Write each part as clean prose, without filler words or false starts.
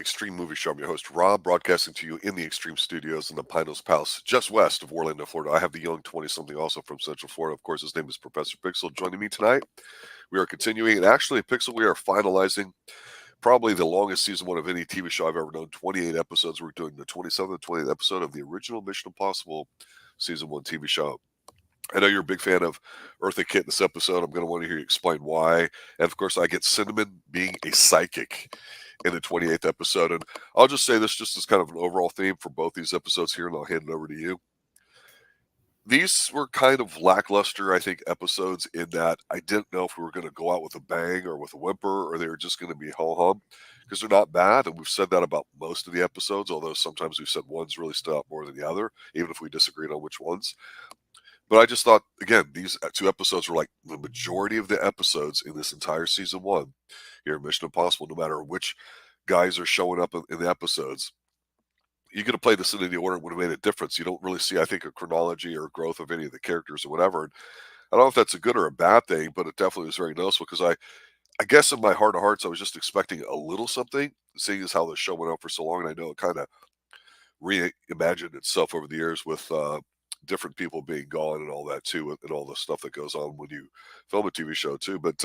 Extreme Movie Show. I'm your host, Rob, broadcasting to you in the Extreme Studios in the Pine Hills Palace, just west of Orlando, Florida. I have the young 20-something also from Central Florida. Of course, his name is Professor Pixel. Joining me tonight, we are continuing, and actually, Pixel, we are finalizing probably the longest season one of any TV show I've ever done, 28 episodes. We're doing the 27th and 20th episode of the original Mission Impossible season one TV show. I know you're a big fan of Eartha Kitt in this episode. I'm going to want to hear you explain why. And of course, I get Cinnamon being a psychic in the 28th episode. And I'll just say this just as kind of an overall theme for both these episodes here, and I'll hand it over to you. These were kind of lackluster, I think, episodes in that I didn't know if we were going to go out with a bang or with a whimper, or they were just going to be ho-hum, because they're not bad. And we've said that about most of the episodes, although sometimes we've said one's really stood out more than the other, even if we disagreed on which ones. But I just thought, again, these two episodes were like the majority of the episodes in this entire season one here in Mission Impossible, no matter which guys are showing up in the episodes. You could have played this in any order, it would have made a difference. You don't really see, I think, a chronology or growth of any of the characters or whatever. And I don't know if that's a good or a bad thing, but it definitely was very noticeable because I guess in my heart of hearts, I was just expecting a little something, seeing as how the show went on for so long. And I know it kind of reimagined itself over the years with different people being gone and all that too, and all the stuff that goes on when you film a TV show too. But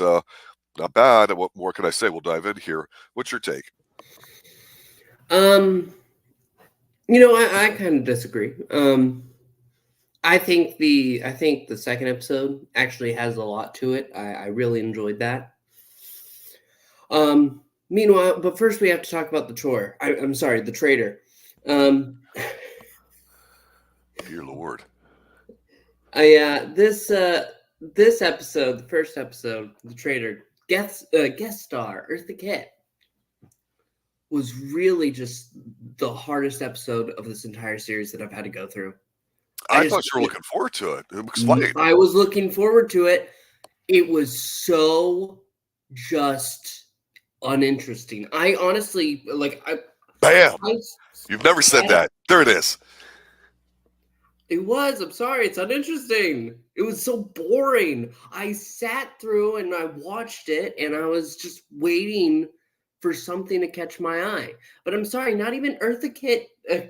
not bad. And what more can I say? We'll dive in here. What's your take? I kind of disagree. I think the second episode actually has a lot to it. I really enjoyed that. Meanwhile, but first we have to talk about the chore. I'm sorry, the traitor. Dear Lord. This episode, the first episode, the traitor guest star Eartha Kitt was really just the hardest episode of this entire series that I've had to go through. I thought you were looking forward to it. Explain. I was looking forward to it. It was so just uninteresting. I honestly Bam! You've never said that. There it is. It was. I'm sorry. It's uninteresting. It was so boring. I sat through and I watched it, and I was just waiting for something to catch my eye. But I'm sorry, not even Eartha Kitt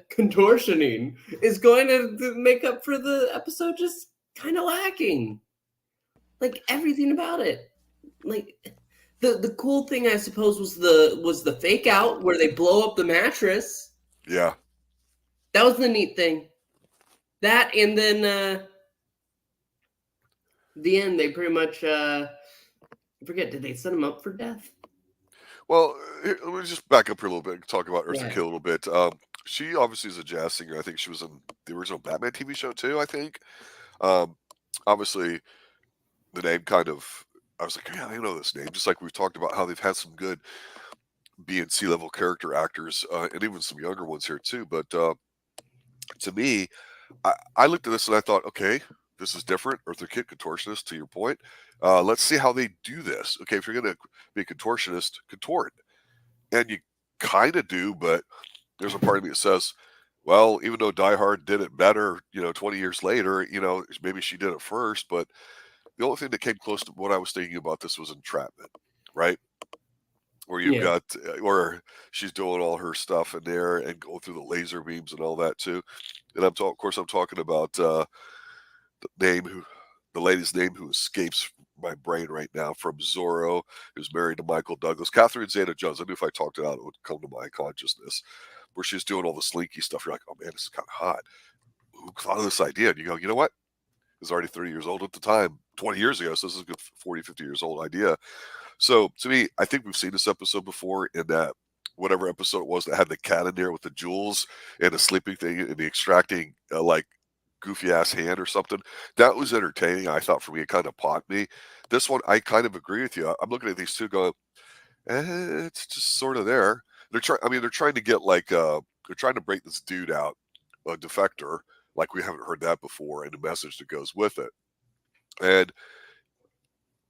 contortioning is going to make up for the episode just kind of lacking. Like everything about it. Like the cool thing, I suppose, was the fake out where they blow up the mattress. Yeah. That was the neat thing. That, and then the end, they pretty much I forget, did they set him up for death? Well, let me just back up here a little bit and talk about Eartha Kitt a little bit. She obviously is a jazz singer. I think she was in the original Batman TV show too, I think. Obviously, the name kind of, I was like, yeah, I know this name. Just like we've talked about how they've had some good B and C level character actors and even some younger ones here too. But to me, I looked at this and I thought, okay, this is different. Eartha Kitt, contortionist, to your point. Let's see how they do this. Okay, if you're going to be a contortionist, contort. And you kind of do, but there's a part of me that says, well, even though Die Hard did it better, 20 years later, maybe she did it first. But the only thing that came close to what I was thinking about this was entrapment, right? Where you've got, where she's doing all her stuff in there and going through the laser beams and all that too. And of course, I'm talking about the lady's name who escapes my brain right now from Zorro, who's married to Michael Douglas, Catherine Zeta-Jones. I knew if I talked it out, it would come to my consciousness. Where she's doing all the slinky stuff. You're like, oh man, this is kind of hot. Who thought of this idea? And you go, you know what? It was already 30 years old at the time, 20 years ago. So this is a good 40, 50 years old idea. So to me, I think we've seen this episode before in that whatever episode it was that had the cat in there with the jewels and the sleeping thing and the extracting like goofy ass hand or something. That was entertaining. I thought for me, it kind of popped me. This one, I kind of agree with you. I'm looking at these two going, it's just sort of there. They're trying to get like, they're trying to break this dude out, a defector, like we haven't heard that before, and the message that goes with it. And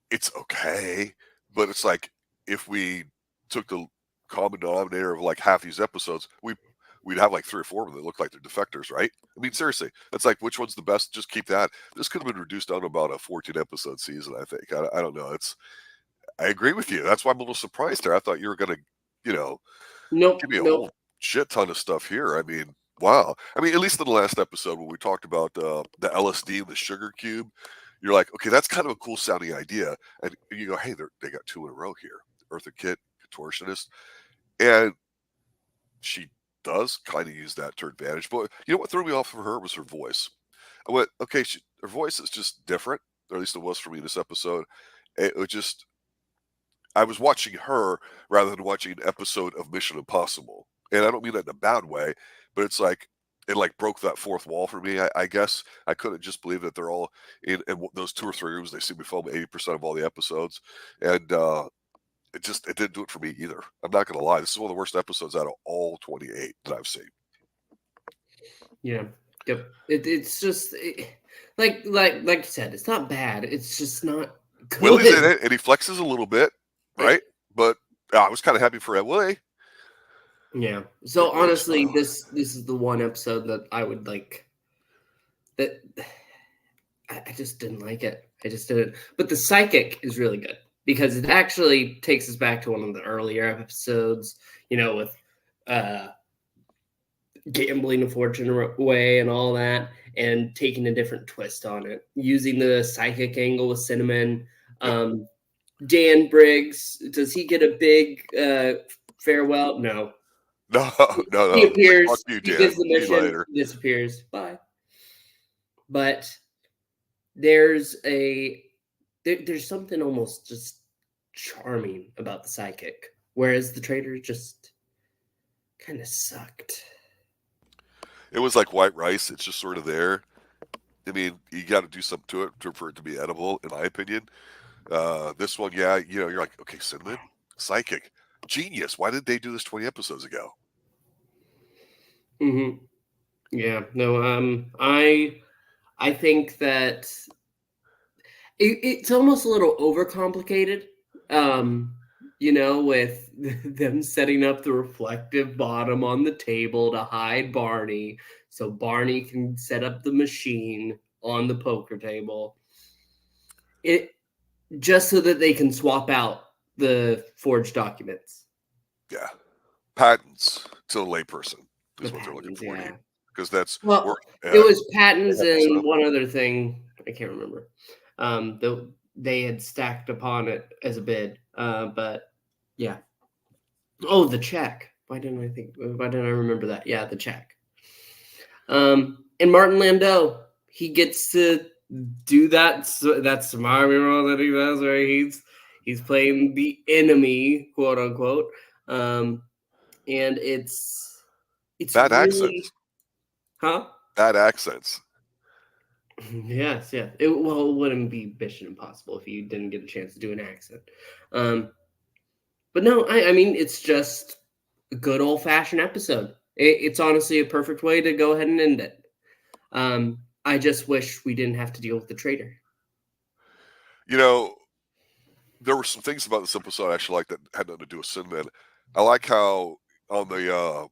it's okay. But it's like if we took the common denominator of like half these episodes, we'd have like 3 or 4 of them that look like they're defectors, right? I mean, seriously, it's like which one's the best? Just keep that. This could have been reduced down to about a 14 episode season, I think. I don't know. I agree with you. That's why I'm a little surprised there. I thought you were going to, Nope, give me a nope. whole shit ton of stuff here. I mean, wow. I mean, at least in the last episode when we talked about the LSD and the sugar cube, you're like, okay, that's kind of a cool sounding idea. And you go, hey, they got two in a row here. Eartha Kitt, contortionist. And she does kind of use that to her advantage. But you know what threw me off of her was her voice. I went, okay, her voice is just different, or at least it was for me in this episode. It was just, I was watching her rather than watching an episode of Mission Impossible. And I don't mean that in a bad way, but it's like, it like broke that fourth wall for me. I guess I couldn't just believe that they're all in those 2 or 3 rooms. They seem to film 80% of all the episodes. And, it didn't do it for me either. I'm not going to lie. This is one of the worst episodes out of all 28 that I've seen. Yeah. Yep. It's just like you said, it's not bad. It's just not good. Willy's in it, and he flexes a little bit, right? But I was kind of happy for Willy. Yeah. So honestly, this is the one episode that I would like. That I just didn't like it. I just didn't. But the psychic is really good because it actually takes us back to one of the earlier episodes. You know, with gambling a fortune away and all that, and taking a different twist on it, using the psychic angle with Cinnamon. Dan Briggs, does he get a big farewell? No. No. He appears, Fuck you, he Dan. gets the See you mission, later. disappears. Bye. But there's something almost just charming about the psychic, whereas the traitor just kind of sucked. It was like white rice. It's just sort of there. I mean, you got to do something to it for it to be edible, in my opinion. This one, yeah, you're like, okay, Cinnamon, psychic, genius. Why did they do this 20 episodes ago? Mm-hmm. Yeah, no, I think that it's almost a little overcomplicated. With them setting up the reflective bottom on the table to hide Barney, so Barney can set up the machine on the poker table. It just so that they can swap out the forged documents. Yeah, patents to the layperson is what they're looking for. Yeah. Because that's it was patents and one other thing I can't remember. They had stacked upon it as a bid, but yeah. Oh, the check. Why didn't I remember that? Yeah, the check. And Martin Landau, he gets to do that smarmy role that he does, where he's playing the enemy, quote unquote. And it's bad really, accents. Huh? Bad accents. Yes, yeah. It wouldn't be Mission Impossible if you didn't get a chance to do an accent. But no, I mean, it's just a good old-fashioned episode. It's honestly a perfect way to go ahead and end it. I just wish we didn't have to deal with the traitor. There were some things about this episode I actually like that had nothing to do with Cinnamon. I like how on the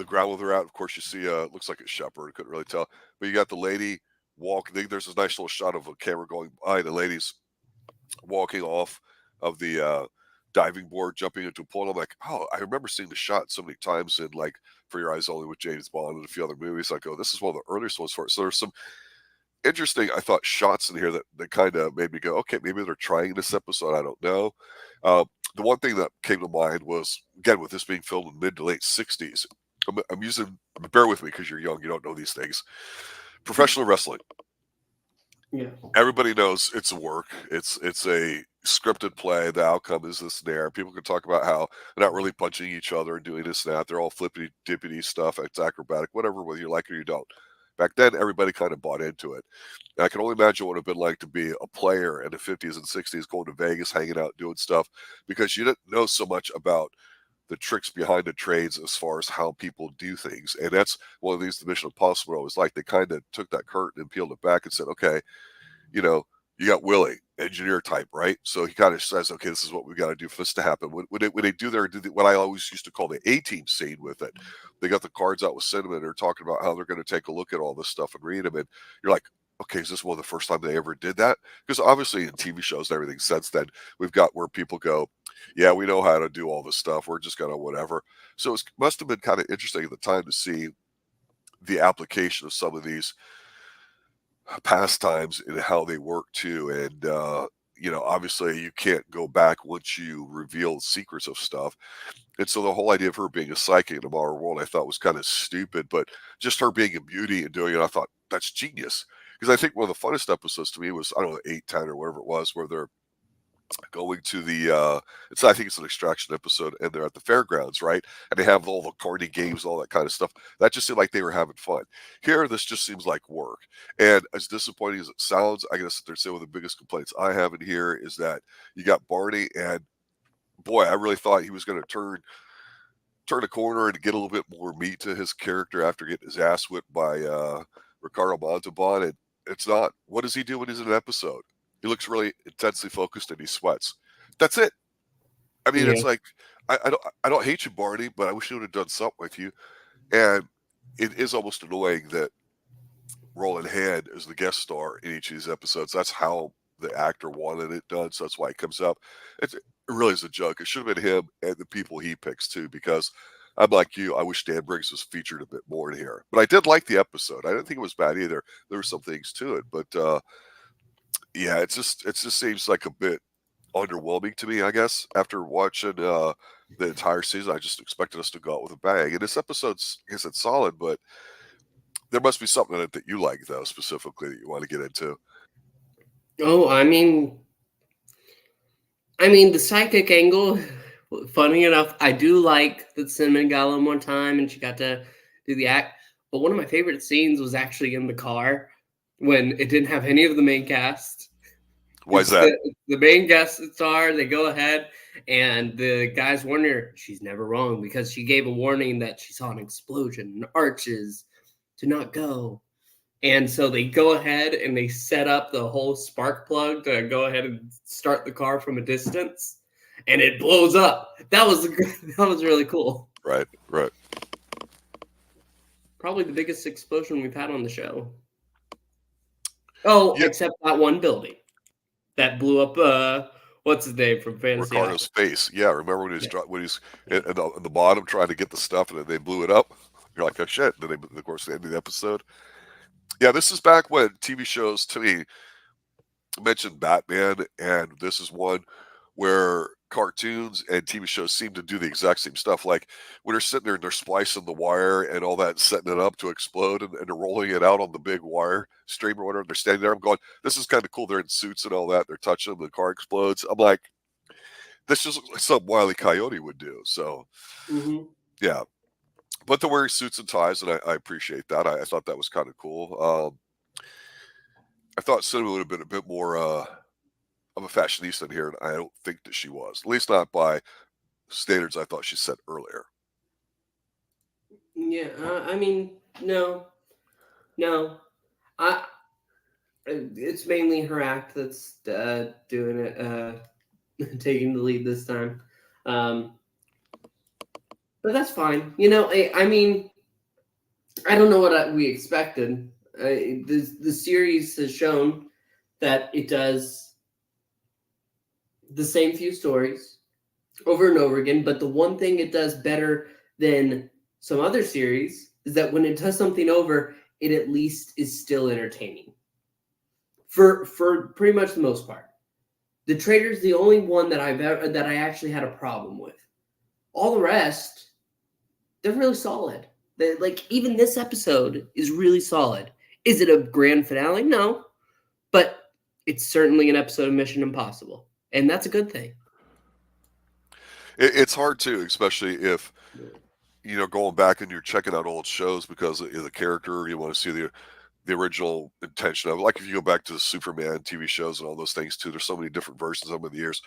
ground where they're at, of course, you see looks like a shepherd. Couldn't really tell, but you got the lady walking. There's this nice little shot of a camera going by. The lady's walking off of the diving board, jumping into a pool. And I'm like, oh, I remember seeing the shot so many times in like For Your Eyes Only with James Bond and a few other movies. Like, oh, this is one of the earliest ones for it. So there's some interesting, I thought, shots in here that kind of made me go, okay, maybe they're trying this episode. I don't know. The one thing that came to mind was, again, with this being filmed in mid to late 60s, I'm using, bear with me because you're young, you don't know these things. Professional wrestling. Yeah. Everybody knows it's a work. It's a scripted play. The outcome is this and there. People can talk about how they're not really punching each other and doing this and that. They're all flippity dippity stuff. It's acrobatic, whatever, whether you like it or you don't. Back then, everybody kind of bought into it. And I can only imagine what it would have been like to be a player in the 50s and 60s, going to Vegas, hanging out, doing stuff, because you didn't know so much about the tricks behind the trades as far as how people do things. And that's one of these the Mission Impossible was like. They kind of took that curtain and peeled it back and said, okay, you got Willy, engineer type, right? So he kind of says, okay, this is what we got to do for this to happen. When they do what I always used to call the A-team scene with it, they got the cards out with Cinnamon. They're talking about how they're going to take a look at all this stuff and read them. And you're like, okay, is this one of the first time they ever did that? Because obviously in TV shows and everything since then, we've got where people go, yeah, we know how to do all this stuff. We're just gonna whatever. So it must have been kind of interesting at the time to see the application of some of these pastimes and how they work too. And obviously you can't go back once you reveal secrets of stuff. And so the whole idea of her being a psychic in a modern world, I thought was kind of stupid, but just her being a beauty and doing it, I thought that's genius. Because I think one of the funnest episodes to me was, I don't know, 8, 10 or whatever it was, where they're going to I think it's an extraction episode, and they're at the fairgrounds, right? And they have all the carny games, all that kind of stuff. That just seemed like they were having fun. Here, this just seems like work. And as disappointing as it sounds, I gotta sit there and say one of the biggest complaints I have in here is that you got Barney, and boy, I really thought he was gonna turn a corner and get a little bit more meat to his character after getting his ass whipped by Ricardo Montalban. And it's not. What does he do when he's in an episode? He looks really intensely focused and he sweats. That's it. I mean, Yeah. it's like I don't hate you, Barney, but I wish he would have done something with you. And it is almost annoying that Rollin Hand is the guest star in each of these episodes. That's how the actor wanted it done, so that's why it comes up. It really is a joke. It should have been him and the people he picks too, because I'm like you. I wish Dan Briggs was featured a bit more in here, but I did like the episode. I didn't think it was bad either. There were some things to it, but yeah, it just seems like a bit underwhelming to me. I guess after watching the entire season, I just expected us to go out with a bang. And this episode's, I guess it's solid, but there must be something in it that you like, though, specifically that you want to get into. Oh, the psychic angle. Funny enough, I do like that Cinnamon got on one time and she got to do the act. But one of my favorite scenes was actually in the car when it didn't have any of the main cast. Why is that? The main guest star. They go ahead, and the guys warn her she's never wrong because she gave a warning that she saw an explosion and arches to not go. And so they go ahead and they set up the whole spark plug to go ahead and start the car from a distance, and it blows up. That was really cool. Right, right. Probably the biggest explosion we've had on the show. Oh, Yeah, except that one building that blew up. What's his name from Fantasy Island? Ricardo's face. Yeah, remember when Yeah. when he's in the bottom trying to get the stuff, and then they blew it up. You're like, oh shit! And then they, of course, the end of the episode. Yeah, this is back when TV shows to me mentioned Batman, and this is one where cartoons and TV shows seem to do the exact same stuff. Like when they're sitting there and they're splicing the wire and all that, and setting it up to explode, and they're rolling it out on the big wire stream or whatever. They're standing there. I'm going, this is kind of cool. They're in suits and all that. They're touching them. The car explodes. I'm like, this just looks like something Wile E. Coyote would do. So Mm-hmm. yeah, but they're wearing suits and ties, and I appreciate that. I thought that was kind of cool. I thought Cinema would have been a bit more of a fashionista in here, and I don't think that she was. At least not by standards I thought she set earlier. Yeah, no, no. I it's mainly her act that's doing it, taking the lead this time. Um, but that's fine. I don't know what we expected. The series has shown that it does the same few stories over and over again, but the one thing it does better than some other series is that when it does something over, it at least is still entertaining. For pretty much the most part. The Traitor's the only one that I actually had a problem with. All the rest, they're really solid. Like even this episode is really solid. Is it a grand finale? No, but it's certainly an episode of Mission Impossible, and that's a good thing. It's hard too, especially if going back and you're checking out old shows because of the character. You want to see the original intention of it. Like if you go back to the Superman TV shows and all those things too. There's so many different versions of them in the years.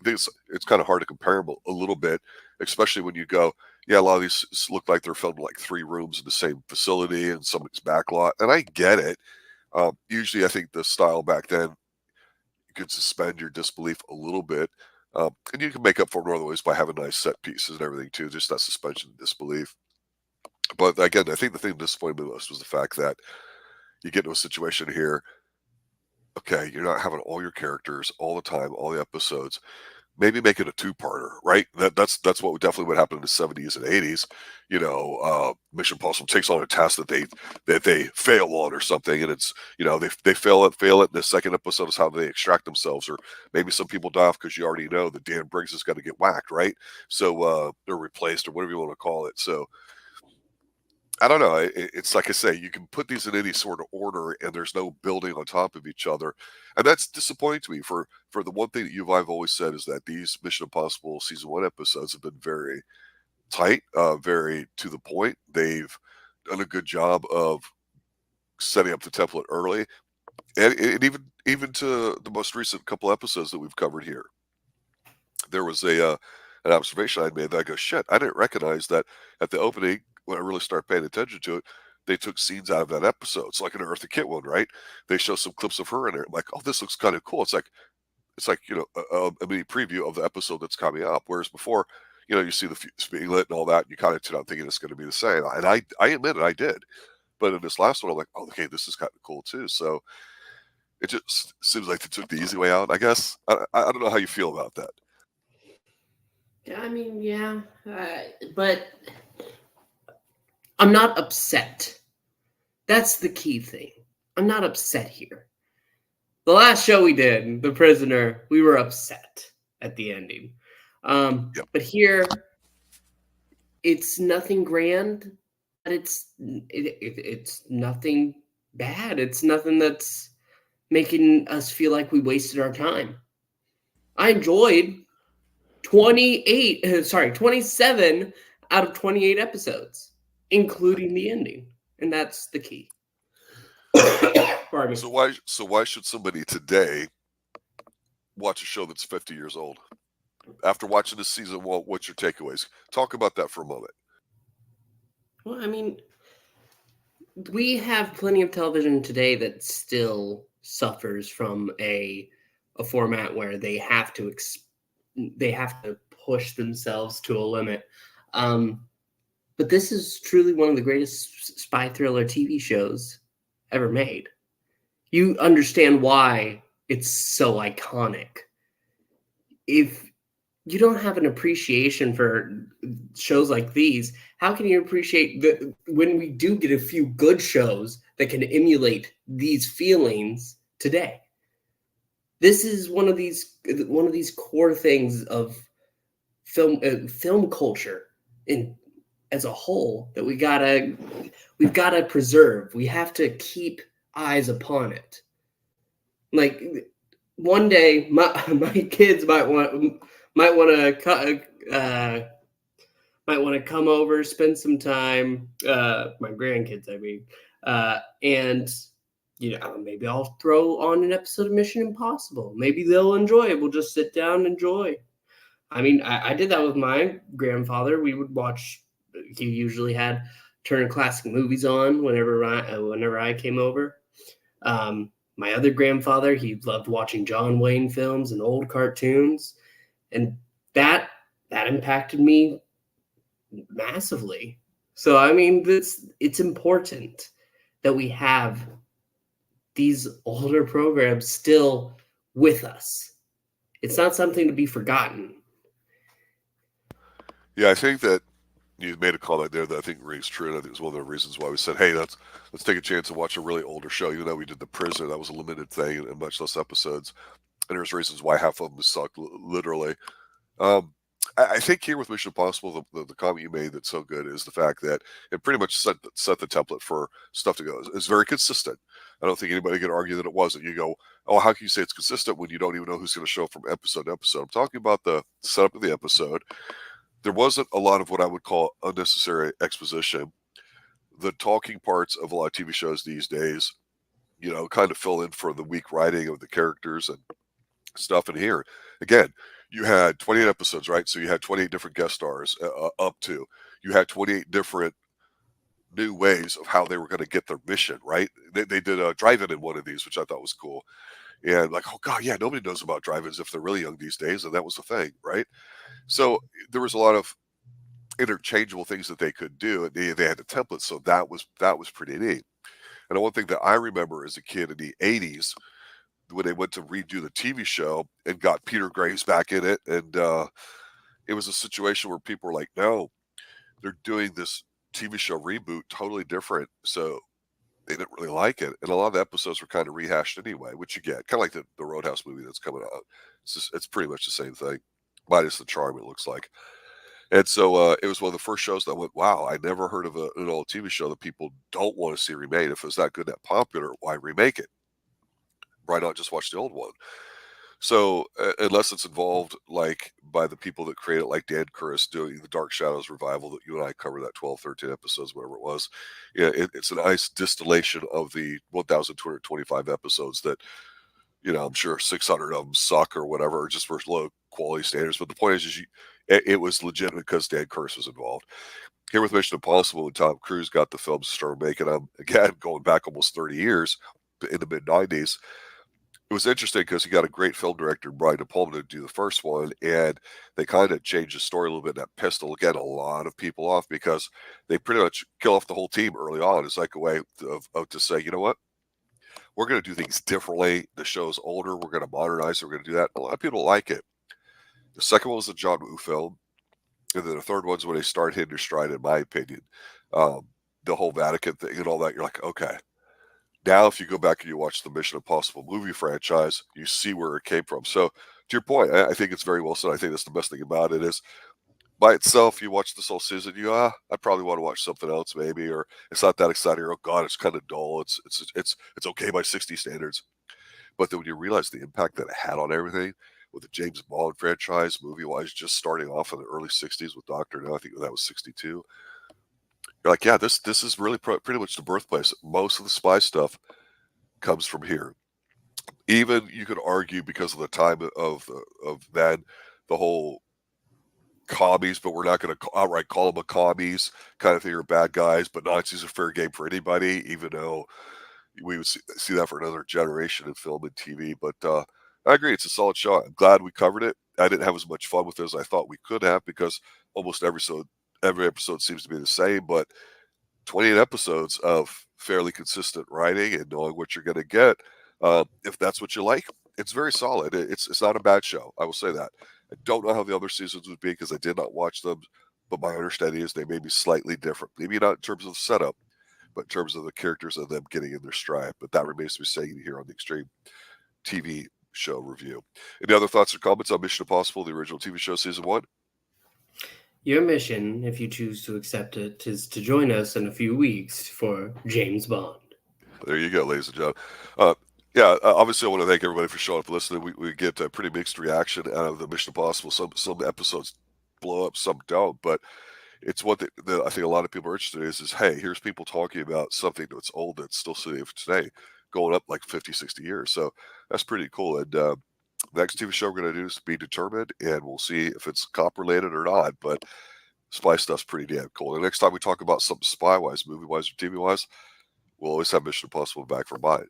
I think it's kind of hard to compare them a little bit, especially when you go, yeah, a lot of these look like they're filmed in like 3 rooms in the same facility and somebody's back lot, and I get it. Usually, I think the style back then you could suspend your disbelief a little bit, and you can make up for it in other ways by having nice set pieces and everything too. Just that suspension of disbelief. But again, I think the thing that disappointed me most was the fact that you get into a situation here. Okay, you're not having all your characters all the time, all the episodes. Maybe make it a two-parter, right? That's what definitely would happen in the 70s and 80s. Mission Impossible takes on a task that they fail on or something, and it's they fail it. And the second episode is how they extract themselves, or maybe some people die off because you already know that Dan Briggs is going to get whacked, right? So they're replaced or whatever you want to call it. So I don't know. It's like I say, you can put these in any sort of order, and there's no building on top of each other, and that's disappointing to me. For the one thing that I've always said is that these Mission Impossible season one episodes have been very tight, very to the point. They've done a good job of setting up the template early, and even to the most recent couple episodes that we've covered here. There was an observation I made that I go, shit, I didn't recognize that at the opening when I really started paying attention to it. They took scenes out of that episode. It's like an Eartha Kitt one, right? They show some clips of her in there. I'm like, oh, this looks kind of cool. It's like a mini preview of the episode that's coming up. Whereas before, you see the fuse being lit and all that, and you kind of tune out thinking it's going to be the same. And I admit it, I did. But in this last one, I'm like, oh, okay, this is kind of cool too. So it just seems like they took the easy way out, I guess. I don't know how you feel about that. Yeah, I mean, yeah, but I'm not upset. That's the key thing. I'm not upset here. The last show we did, The Prisoner, we were upset at the ending. Yep. But here, it's nothing grand, but it's nothing bad. It's nothing that's making us feel like we wasted our time. I enjoyed 27 out of 28 episodes, including the ending. And that's the key. Pardon me. So why should somebody today watch a show that's 50 years old? After watching this season, what's your takeaways? Talk about that for a moment. Well, I mean, we have plenty of television today that still suffers from a format where they have to push themselves to a limit. But this is truly one of the greatest spy thriller TV shows ever made. You understand why it's so iconic. If you don't have an appreciation for shows like these, how can you appreciate when we do get a few good shows that can emulate these feelings today? This is one of these core things of film culture as a whole that we've got to preserve. We have to keep eyes upon it. Like one day, my kids might want to come over, spend some time. My grandkids, I mean, and maybe I'll throw on an episode of Mission Impossible. Maybe they'll enjoy it. We'll just sit down and enjoy. I mean, I did that with my grandfather. We would watch. He usually had Turner Classic Movies on whenever I came over. My other grandfather, he loved watching John Wayne films and old cartoons, and that impacted me massively. So I mean, it's important that we have these older programs still with us. It's not something to be forgotten. Yeah, I think that you made a comment there that I think rings true, and I think it's one of the reasons why we said, hey, let's take a chance to watch a really older show. Even though we did The Prisoner, that was a limited thing and much less episodes. And there's reasons why half of them sucked, literally. I think here with Mission Impossible, the comment you made that's so good is the fact that it pretty much set the template for stuff to go. It's very consistent. I don't think anybody can argue that it wasn't. You go, oh, how can you say it's consistent when you don't even know who's going to show up from episode to episode? I'm talking about the setup of the episode. There wasn't a lot of what I would call unnecessary exposition. The talking parts of a lot of TV shows these days, kind of fill in for the weak writing of the characters and stuff. In here, again, you had 28 episodes, right? So you had 28 different guest stars up to. You had 28 different new ways of how they were going to get their mission, right? They did a drive-in in one of these, which I thought was cool. And like, oh God, yeah, nobody knows about drive-ins if they're really young these days, and that was the thing, right? So there was a lot of interchangeable things that they could do, and they had the template, so that was pretty neat. And the one thing that I remember as a kid in the 80s, when they went to redo the TV show and got Peter Graves back in it, and it was a situation where people were like, no, they're doing this TV show reboot totally different. So they didn't really like it. And a lot of the episodes were kind of rehashed anyway, which you get. Kind of like the Roadhouse movie that's coming out. It's pretty much the same thing, minus the charm, it looks like. And so it was one of the first shows that I went, wow, I never heard of an old TV show that people don't want to see remade. If it was that good, that popular, why remake it? Why not just watch the old one? So unless it's involved like by the people that create it, like Dan Curtis doing the Dark Shadows revival that you and I covered, that 12, 13 episodes, whatever it was. Yeah, it's a nice distillation of the 1,225 episodes that, I'm sure 600 of them suck or whatever, or just for low quality standards. But the point is it was legitimate because Dan Curtis was involved. Here with Mission Impossible, when Tom Cruise got the films, started making them, again, going back almost 30 years in the mid-90s, it was interesting because he got a great film director, Brian De Palma, to do the first one, and they kind of changed the story a little bit. That pissed, again, a lot of people off because they pretty much kill off the whole team early on. It's like a way of to say, you know what? We're going to do things differently. The show's older. We're going to modernize it. We're going to do that. A lot of people like it. The second one was the John Woo film. And then the third one's when they start hitting their stride, in my opinion. The whole Vatican thing and all that, you're like, okay. Now, if you go back and you watch the Mission Impossible movie franchise, you see where it came from. So, to your point, I think it's very well said. I think that's the best thing about it is, by itself, you watch this whole season, I probably want to watch something else, maybe, or it's not that exciting. Or, oh God, it's kind of dull. It's okay by 60 standards. But then when you realize the impact that it had on everything, with the James Bond franchise, movie-wise, just starting off in the early 60s with Doctor No, I think that was 62. You're like, yeah, this is really pretty much the birthplace. Most of the spy stuff comes from here. Even you could argue because of the time of then, the whole commies, but we're not going to outright call them a commies kind of thing, or bad guys. But Nazis are fair game for anybody, even though we would see that for another generation in film and TV. But I agree, it's a solid show. I'm glad we covered it. I didn't have as much fun with it as I thought we could have because almost every episode seems to be the same. But 28 episodes of fairly consistent writing and knowing what you're going to get, if that's what you like, it's very solid. It's not a bad show. I will say that. I don't know how the other seasons would be because I did not watch them, but my understanding is they may be slightly different. Maybe not in terms of setup, but in terms of the characters and them getting in their stride. But that remains to be seen here on the Extreme TV show review. Any other thoughts or comments on Mission Impossible, the original TV show, season 1? Your mission, if you choose to accept it, is to join us in a few weeks for James Bond. There you go, ladies and gentlemen. Obviously, I want to thank everybody for showing up and listening. We get a pretty mixed reaction out of the Mission Impossible. Some episodes blow up, some don't. But it's what that I think a lot of people are interested in is, hey, here's people talking about something that's old that's still sitting today, going up like 50, 60 years. So that's pretty cool. And the next TV show we're going to do is to be determined, and we'll see if it's cop related or not. But spy stuff's pretty damn cool. The next time we talk about something spy-wise, movie-wise, or TV-wise, we'll always have Mission Impossible back for mine.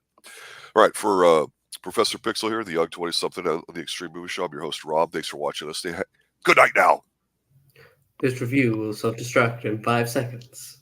All right, for Professor Pixel here, the young 20-something on the Extreme Movie Show, I'm your host, Rob. Thanks for watching us. Good night now. This review will self-destruct in 5 seconds.